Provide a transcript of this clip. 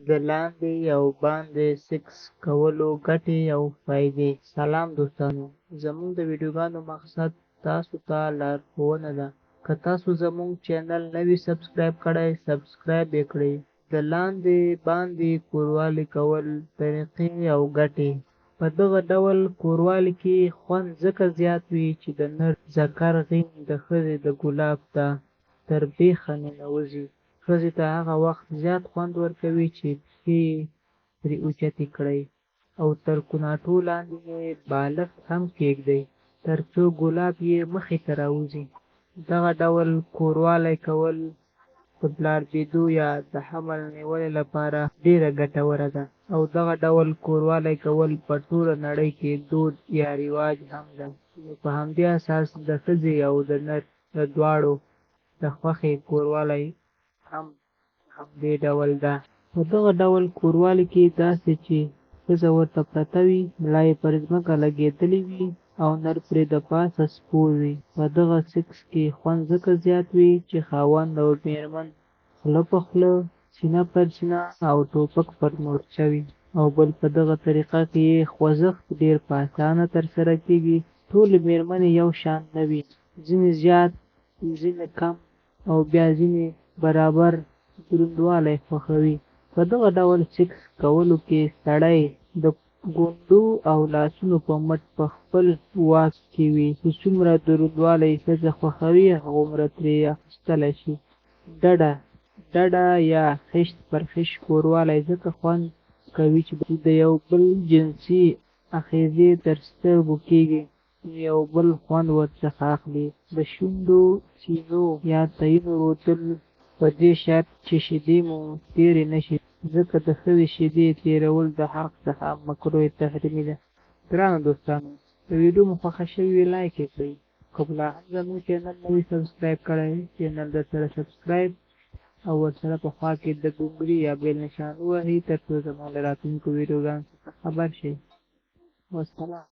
د لاندې او باندې سکس کولو ګټې او فایدې. سلام دوستانو، زموږ د ویډیوګانو مقصد تاسو ته لارښوونه ده. که تاسو زموږ چینل نوي سبسکرایب کړئ، سبسکرایب یې کړئ. د لاندې باندې کوروالي کول طریقې او ګټې. په دغه ډول کوروالي کې خوند ځکه زیات وي چې د نر ذکر غین د ښځې د ګلاب ته تر بیخه ننوځي. ښځې ته هغه وخت زیات خوند ورکوي چې پښې یې پرې اوچتې کړئ او تر کناټو لاندې یې بالښت هم کېږدئ تر څو ګلاب یې مخې ته راوځي. دغه ډول کوروالی کول د پلاربېدو یا د حمل نیولې لپاره ډېره ګټوره ده او دغه ډول کوروالی کول په ټوله نړۍ کې دود یا رواج هم ده. نو په همدې اساس د ښځې او د نر د دواړو د خوښې کوروالی هم همدې ډول ده. په دغه ډول کوروالي کې داسې چې ښځه ورته پرته وي، ملا یې پر ځمکه لګېدلې وي او نر پرې د پاسه سپور وي. په دغه سکس کې خوند ځکه زیات وي چې خاوند او مېرمن خوله په خوله، سینه پر سینه او ټوپک پر مورچه وي. او بل په دغه طریقه کې یې خوځښت ډېر په اسانه ترسره کېږي. ټولې مېرمنې یو شان نه وي، ځینې زیات، ځینې کم او بیا ځینې برابر دروندوالی خوښوي. په دغه ډول سکس کولو کې سړی د ګونډو او لاسونو په مټ په خپل واک کې وي چې څومره دروندوالی ښځه خوښوي هغومره ترې اخیستلی شي. ډډه یا خشت پر خشت کوروالی ځکه خوند کوي چې د یو بل جنسي آخذې تر سترګو کېږي نو یو بل خوند ورڅخه اخلي. د شونډو، سینو یا تیینو رودل په دې شرط چې شیدې مو تېرې نه شي، ځکه د ښځې شیدې تېرول د حق څخه مکروه تحریمي ده. ګرانو دوستانو، که ویډیو مو خوښه شوې وي لایک یې کړئ. که لا هم زموږ چینل نه وي سبسکرایب کړی، چینل درسره سبسکرایب او ورسره په خوا کې د ګونګري یا بیل نښان ووهئ تر څو زموږ له راتلونکو ویډیوګانو څخه خبر شئ. والسلام.